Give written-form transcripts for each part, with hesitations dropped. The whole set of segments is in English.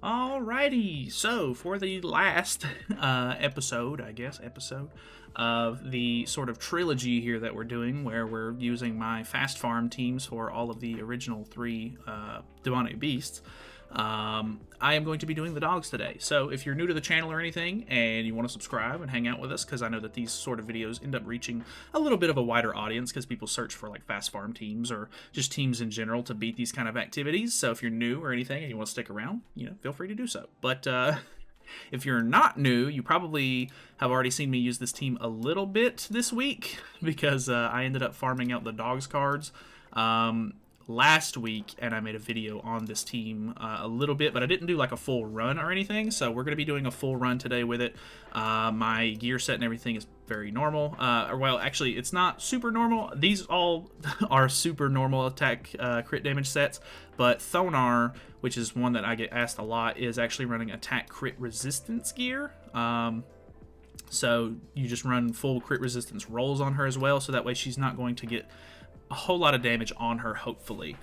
Alrighty, so for the last episode, of the sort of trilogy here that we're doing, where we're using my fast farm teams for all of the original three demonic beasts, I am going to be doing the dogs today. So if you're new to the channel or anything and you want to subscribe and hang out with us, because I know that these sort of videos end up reaching a little bit of a wider audience because people search for like fast farm teams or just teams in general to beat these kind of activities. So if you're new or anything and you want to stick around, feel free to do so. But if you're not new, you probably have already seen me use this team a little bit this week because I ended up farming out the dogs cards last week, and I made a video on this team a little bit, but I didn't do like a full run or anything, so we're going to be doing a full run today with it. My gear set and everything is very normal. Well, actually, it's not super normal. These all are super normal attack crit damage sets, but Thonar, which is one that I get asked a lot, is actually running attack crit resistance gear. So you just run full crit resistance rolls on her as well, so that way she's not going to get a whole lot of damage on her, hopefully.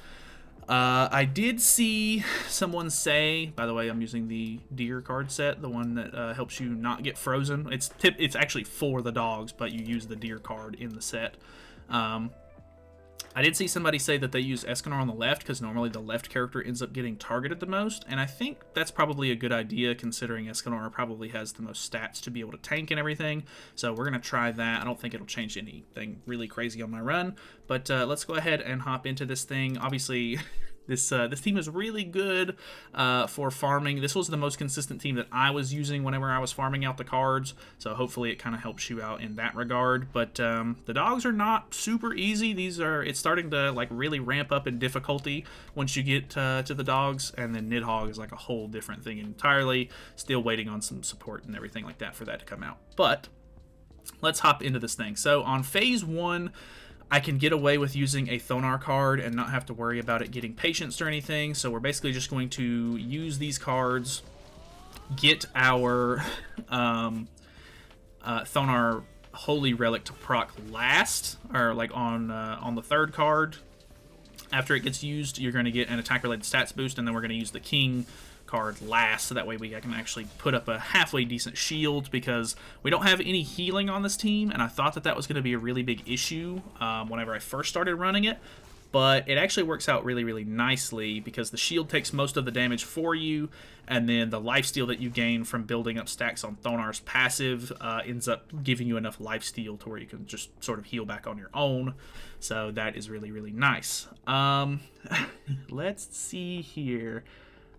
I did see someone say, by the way, I'm using the deer card set, the one that helps you not get frozen. It's actually for the dogs, but you use the deer card in the set. I did see somebody say that they use Escanor on the left because normally the left character ends up getting targeted the most, and I think that's probably a good idea considering Escanor probably has the most stats to be able to tank and everything, so we're going to try that. I don't think it'll change anything really crazy on my run, but let's go ahead and hop into this thing. Obviously, this team is really good for farming. This was the most consistent team that I was using whenever I was farming out the cards, so hopefully it kind of helps you out in that regard. But the dogs are not super easy. It's starting to like really ramp up in difficulty once you get to the dogs, and then Nidhogg is like a whole different thing entirely. Still waiting on some support and everything like that for that to come out. But let's hop into this thing. So on phase 1, I can get away with using a Thonar card and not have to worry about it getting patience or anything. So we're basically just going to use these cards, get our Thonar Holy Relic to proc last, or like on the third card. After it gets used, you're going to get an attack-related stats boost, and then we're going to use the King card last, so that way I can actually put up a halfway decent shield, because we don't have any healing on this team, and I thought that was going to be a really big issue whenever I first started running it, but it actually works out really, really nicely because the shield takes most of the damage for you, and then the lifesteal that you gain from building up stacks on Thonar's passive ends up giving you enough lifesteal to where you can just sort of heal back on your own, so that is really, really nice. Let's see here.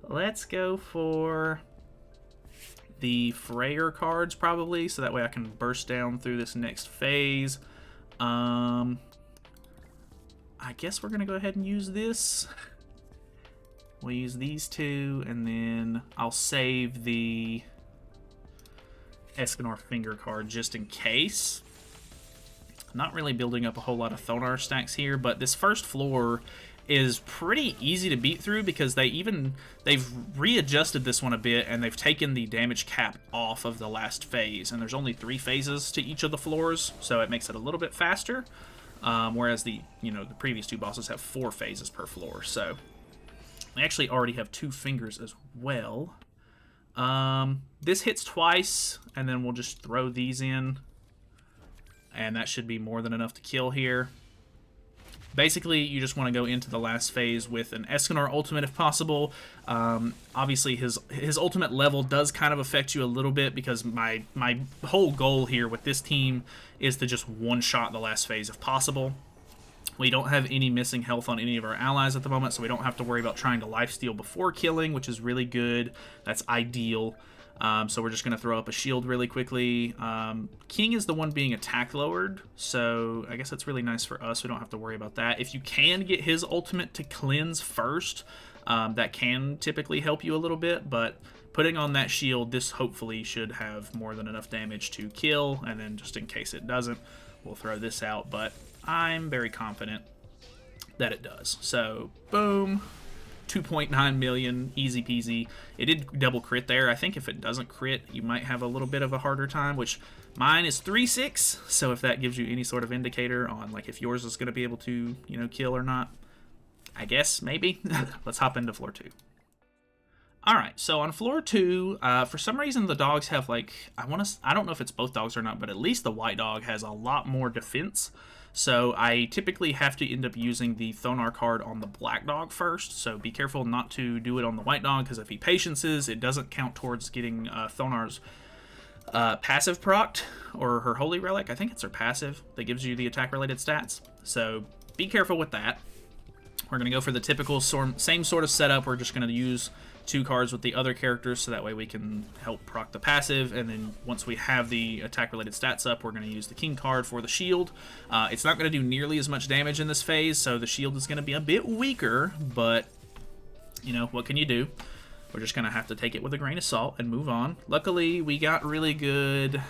Let's go for the Freyr cards, probably, so that way I can burst down through this next phase. I guess we're going to go ahead and use this. We'll use these two, and then I'll save the Escanor Finger card just in case. Not really building up a whole lot of Thonar stacks here, but this first floor is pretty easy to beat through because they've readjusted this one a bit, and they've taken the damage cap off of the last phase, and there's only 3 phases to each of the floors, so it makes it a little bit faster, whereas the previous 2 bosses have 4 phases per floor. So I actually already have 2 fingers as well. This hits twice, and then we'll just throw these in, and that should be more than enough to kill here. Basically, you just want to go into the last phase with an Escanor ultimate if possible. Obviously, his ultimate level does kind of affect you a little bit because my whole goal here with this team is to just one-shot the last phase if possible. We don't have any missing health on any of our allies at the moment, so we don't have to worry about trying to lifesteal before killing, which is really good. That's ideal. So we're just going to throw up a shield really quickly. King is the one being attack lowered, so I guess that's really nice for us. We don't have to worry about that. If you can get his ultimate to cleanse first, that can typically help you a little bit, but putting on that shield, this hopefully should have more than enough damage to kill, and then just in case it doesn't, we'll throw this out, but I'm very confident that it does. So, boom. 2.9 million, easy peasy. It did double crit there. I think if it doesn't crit, you might have a little bit of a harder time, which mine is 3-6, so if that gives you any sort of indicator on like if yours is going to be able to, kill or not, I guess, maybe. Let's hop into floor 2. All right, so on floor 2, for some reason the dogs have like I don't know if it's both dogs or not, but at least the white dog has a lot more defense. So I typically have to end up using the Thonar card on the black dog first. So be careful not to do it on the white dog, because if he patiences, it doesn't count towards getting Thonar's passive procced, or her holy relic. I think it's her passive that gives you the attack related stats. So be careful with that. We're going to go for the typical same sort of setup. We're just going to use 2 cards with the other characters, so that way we can help proc the passive, and then once we have the attack-related stats up, we're going to use the king card for the shield. It's not going to do nearly as much damage in this phase, so the shield is going to be a bit weaker, but, you know, what can you do? We're just going to have to take it with a grain of salt and move on. Luckily, we got really good...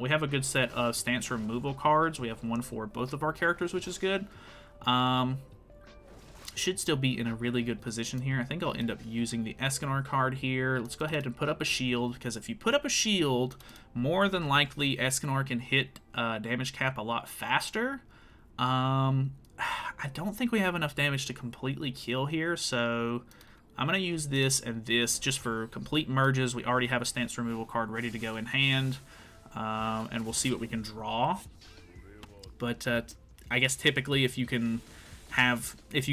we have a good set of stance removal cards. We have one for both of our characters, which is good. Should still be in a really good position here. I think I'll end up using the Escanor card here. Let's go ahead and put up a shield, because if you put up a shield, more than likely Escanor can hit damage cap a lot faster. I don't think we have enough damage to completely kill here, so I'm going to use this and this just for complete merges. We already have a stance removal card ready to go in hand, and we'll see what we can draw. But I guess typically if you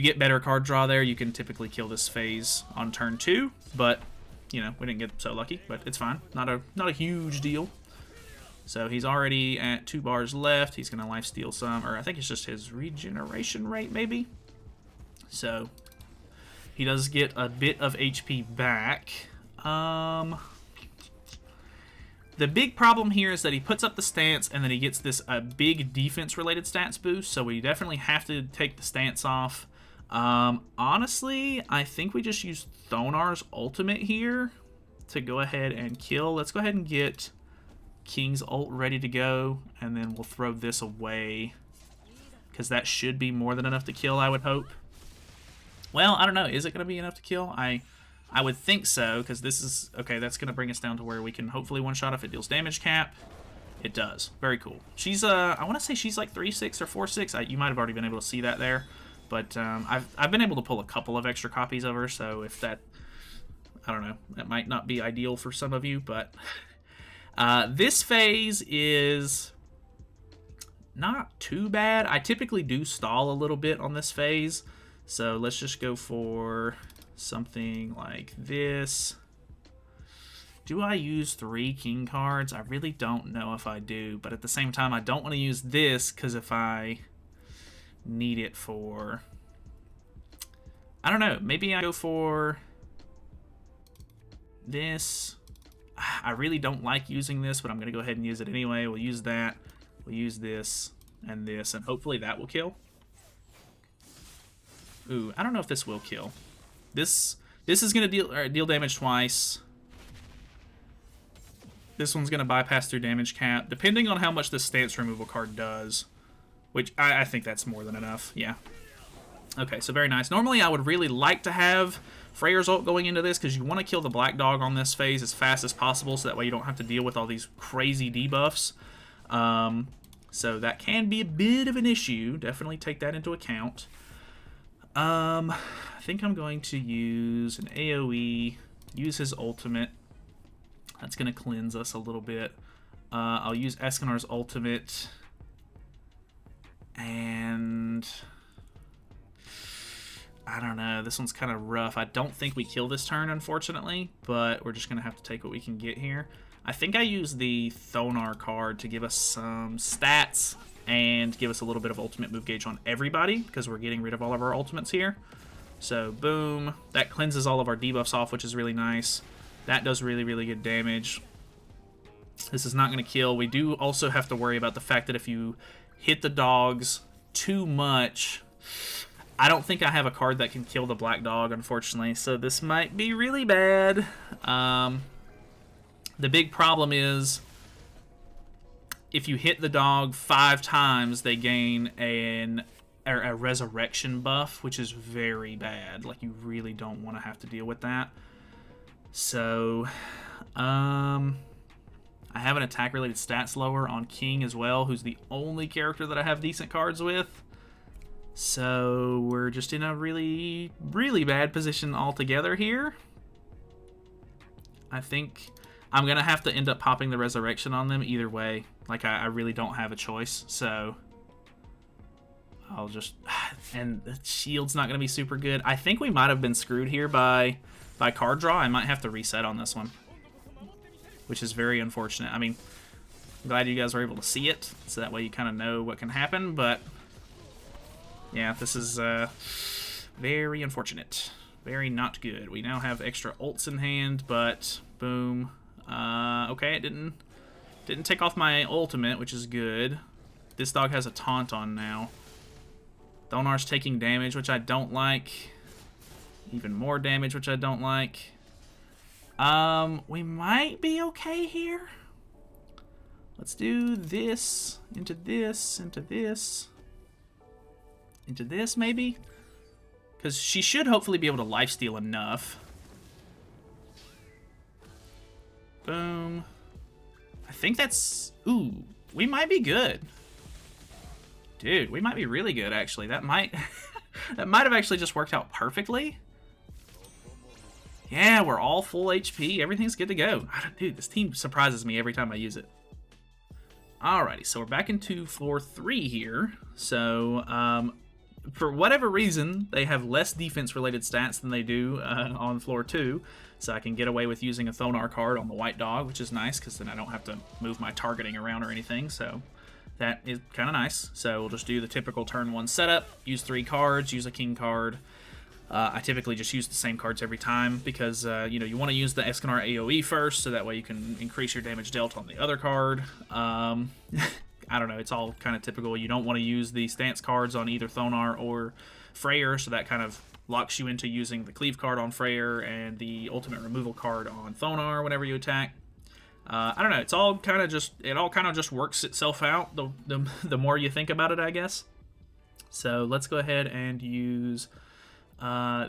get better card draw there, you can typically kill this phase on turn 2, but you know, we didn't get so lucky, but it's fine. Not a huge deal. So he's already at 2 bars left. He's gonna lifesteal some, or I think it's just his regeneration rate maybe. So he does get a bit of HP back. The big problem here is that he puts up the stance and then he gets this big defense-related stats boost, so we definitely have to take the stance off. Honestly, I think we just use Thonar's ultimate here to go ahead and kill. Let's go ahead and get King's ult ready to go, and then we'll throw this away, because that should be more than enough to kill, I would hope. Well, I don't know. Is it going to be enough to kill? I would think so, because this is... Okay, that's going to bring us down to where we can hopefully one-shot if it deals damage cap. It does. Very cool. She's, I want to say she's like 3-6 or 4-6. You might have already been able to see that there. But I've been able to pull a couple of extra copies of her, so if that... I don't know. That might not be ideal for some of you, but... this phase is not too bad. I typically do stall a little bit on this phase, so let's just go for... something like this. Do I use 3 king cards? I really don't know if I do, but at the same time I don't want to use this, because if I need it for... I don't know, maybe I go for this. I really don't like using this, but I'm going to go ahead and use it anyway. We'll use that, we'll use this, and hopefully that will kill. Ooh, I don't know if this will kill. This is going to deal damage twice. This one's going to bypass through damage cap, depending on how much this stance removal card does, which I think that's more than enough, yeah. Okay, so very nice. Normally I would really like to have Freyr's ult going into this, because you want to kill the black dog on this phase as fast as possible, so that way you don't have to deal with all these crazy debuffs. So that can be a bit of an issue. Definitely take that into account. I think I'm going to use an AoE, use his ultimate. That's going to cleanse us a little bit. I'll use Escanar's ultimate. And... I don't know, this one's kind of rough. I don't think we kill this turn, unfortunately, but we're just going to have to take what we can get here. I think I use the Thonar card to give us some stats and give us a little bit of ultimate move gauge on everybody, because we're getting rid of all of our ultimates here. So, boom. That cleanses all of our debuffs off, which is really nice. That does really, really good damage. This is not going to kill. We do also have to worry about the fact that if you hit the dogs too much... I don't think I have a card that can kill the black dog, unfortunately, so this might be really bad. The big problem is, if you hit the dog 5 times, they gain a resurrection buff, which is very bad. Like, you really don't want to have to deal with that. So, I have an attack-related stats lower on King as well, who's the only character that I have decent cards with. So we're just in a really, really bad position altogether here. I think I'm going to have to end up popping the Resurrection on them either way. Like, I really don't have a choice, so I'll just... And the shield's not going to be super good. I think we might have been screwed here by card draw. I might have to reset on this one, which is very unfortunate. I mean, I'm glad you guys were able to see it, so that way you kind of know what can happen, but yeah, this is very unfortunate. Very not good. We now have extra ults in hand, but boom. Okay, it didn't take off my ultimate, which is good. This dog has a taunt on now. Thonar's taking damage, which I don't like. Even more damage, which I don't like. We might be okay here. Let's do this, into this, into this, into this maybe? Because she should hopefully be able to lifesteal enough. Boom. I think that's... Ooh, we might be good. Dude, we might be really good, actually. That might... that might have actually just worked out perfectly. Yeah, we're all full HP. Everything's good to go. Dude, this team surprises me every time I use it. Alrighty, so we're back into floor 3 here. So, for whatever reason, they have less defense-related stats than they do on floor 2. So I can get away with using a Thonar card on the white dog, which is nice, because then I don't have to move my targeting around or anything. So that is kind of nice. So we'll just do the typical turn 1 setup, use 3 cards, use a king card. I typically just use the same cards every time because, you know, you want to use the Escanar AoE first, so that way you can increase your damage dealt on the other card. I don't know, it's all kind of typical. You don't want to use the stance cards on either Thonar or Freyr, so that kind of locks you into using the cleave card on Freyr and the ultimate removal card on Thonar whenever you attack. I don't know, it all kind of just works itself out the more you think about it, I guess. So let's go ahead and use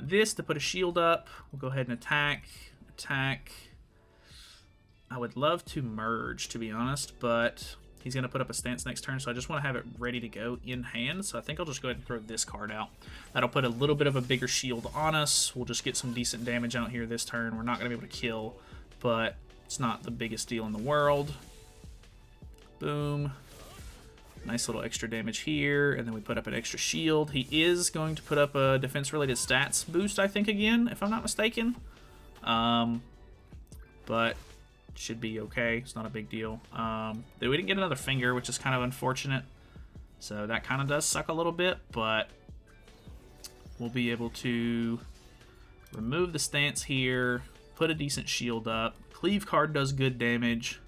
this to put a shield up. We'll go ahead and attack. I would love to merge, to be honest, but he's going to put up a stance next turn, so I just want to have it ready to go in hand. So I think I'll just go ahead and throw this card out. That'll put a little bit of a bigger shield on us. We'll just get some decent damage out here this turn. We're not going to be able to kill, but it's not the biggest deal in the world. Boom. Nice little extra damage here, and then we put up an extra shield. He is going to put up a defense-related stats boost, I think, again, if I'm not mistaken. But should be okay. It's not a big deal. We didn't get another finger, which is kind of unfortunate. So that kind of does suck a little bit, but we'll be able to remove the stance here, put a decent shield up. Cleave card does good damage.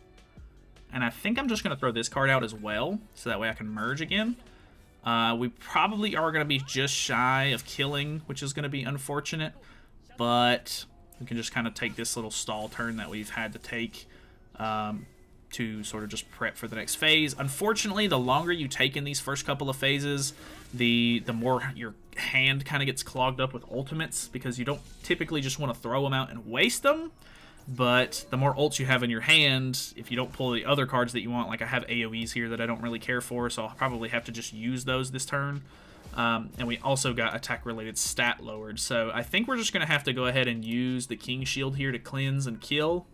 And I think I'm just going to throw this card out as well, so that way I can merge again. We probably are going to be just shy of killing, which is going to be unfortunate. But we can just kind of take this little stall turn that we've had to take to sort of just prep for the next phase. Unfortunately, the longer you take in these first couple of phases, the more your hand kind of gets clogged up with ultimates, because you don't typically just want to throw them out and waste them. But the more ults you have in your hand, if you don't pull the other cards that you want, like I have AoEs here that I don't really care for, so I'll probably have to just use those this turn. And we also got attack-related stat lowered, so I think we're just going to have to go ahead and use the King Shield here to cleanse and kill.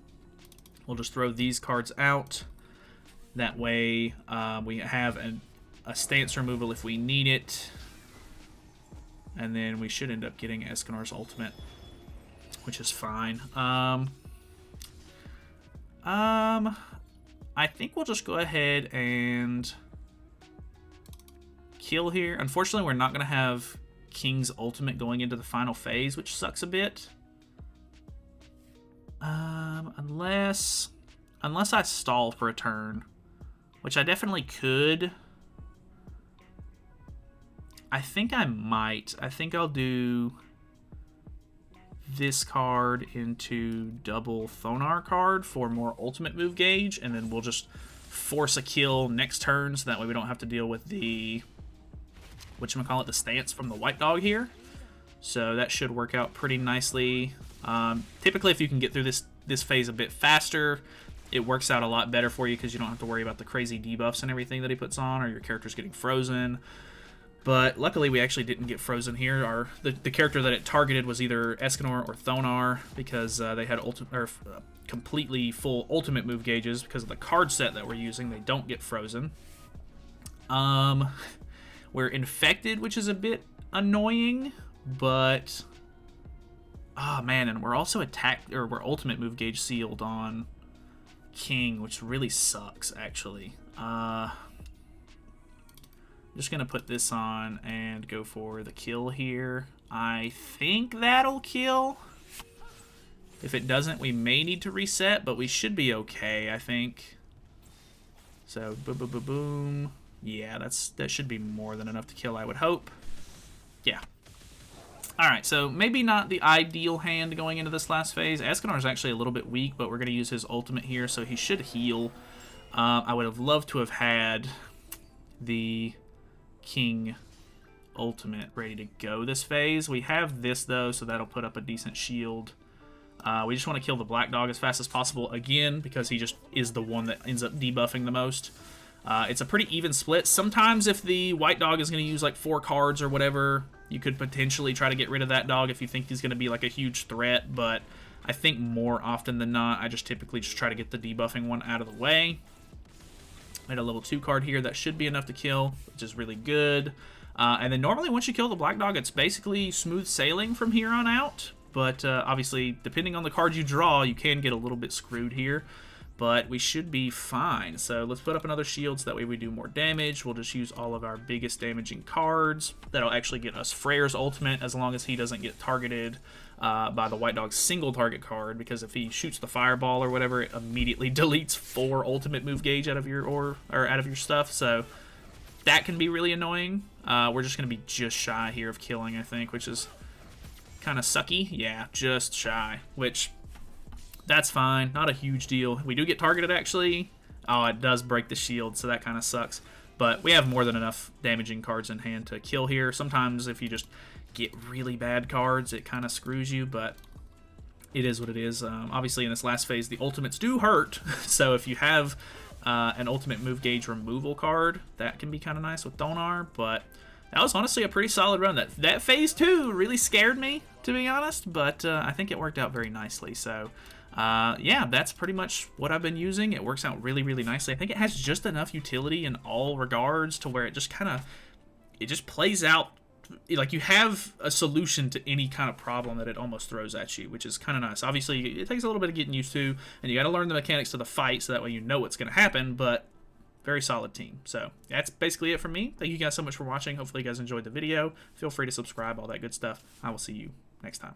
We'll just throw these cards out. That way we have a stance removal if we need it. And then we should end up getting Escanar's ultimate, which is fine. I think we'll just go ahead and kill here. Unfortunately, we're not going to have King's ultimate going into the final phase, which sucks a bit. Unless I stall for a turn, which I definitely could. I think I might. I think I'll do this card into double Thonar card for more ultimate move gauge, and then we'll just force a kill next turn, so that way we don't have to deal with the whatchamacallit, the stance from the white dog here. So that should work out pretty nicely. Typically, if you can get through this phase a bit faster, it works out a lot better for you, because you don't have to worry about the crazy debuffs and everything that he puts on, or your character's getting frozen. But luckily we actually didn't get frozen here. The character that it targeted was either Escanor or Thonar, because they had completely full ultimate move gauges. Because of the card set that we're using, they don't get frozen. We're infected, which is a bit annoying, but man, and we're also we're ultimate move gauge sealed on King, which really sucks actually. I'm just gonna put this on and go for the kill here. I think that'll kill. If it doesn't, we may need to reset, but we should be okay, I think. So boom, boom, boom, boom. Yeah, that should be more than enough to kill, I would hope. Yeah. Alright, so maybe not the ideal hand going into this last phase. Escanor is actually a little bit weak, but we're going to use his ultimate here, so he should heal. I would have loved to have had the King ultimate ready to go this phase. We have this, though, so that'll put up a decent shield. We just want to kill the Black Dog as fast as possible, again, because he just is the one that ends up debuffing the most. It's a pretty even split. Sometimes if the White Dog is going to use like 4 cards or whatever, you could potentially try to get rid of that dog if you think he's going to be like a huge threat, but I think more often than not, I just typically just try to get the debuffing one out of the way. I had a level 2 card here that should be enough to kill, which is really good. And then normally once you kill the Black Dog, it's basically smooth sailing from here on out. But obviously, depending on the card you draw, you can get a little bit screwed here. But we should be fine. So let's put up another shield so that way we do more damage. We'll just use all of our biggest damaging cards. That'll actually get us Freyr's ultimate as long as he doesn't get targeted by the White Dog's single target card. Because if he shoots the fireball or whatever, it immediately deletes 4 ultimate move gauge out of your out of your stuff. So that can be really annoying. We're just going to be just shy here of killing, I think, which is kind of sucky. Yeah, just shy, which that's fine. Not a huge deal. We do get targeted, actually. Oh, it does break the shield, so that kind of sucks. But we have more than enough damaging cards in hand to kill here. Sometimes if you just get really bad cards, it kind of screws you, but it is what it is. Obviously, in this last phase, the ultimates do hurt. So if you have an ultimate move gauge removal card, that can be kind of nice with Thonar, but that was honestly a pretty solid run. That phase 2 really scared me, to be honest, but I think it worked out very nicely. So yeah, that's pretty much what I've been using. It works out really, really nicely. I think it has just enough utility in all regards to where it just it just plays out like you have a solution to any kind of problem that it almost throws at you, which is kind of nice. Obviously, it takes a little bit of getting used to, and you got to learn the mechanics to the fight so that way you know what's going to happen, but very solid team. So that's basically it from me. Thank you guys so much for watching. Hopefully you guys enjoyed the video. Feel free to subscribe, all that good stuff. I will see you next time.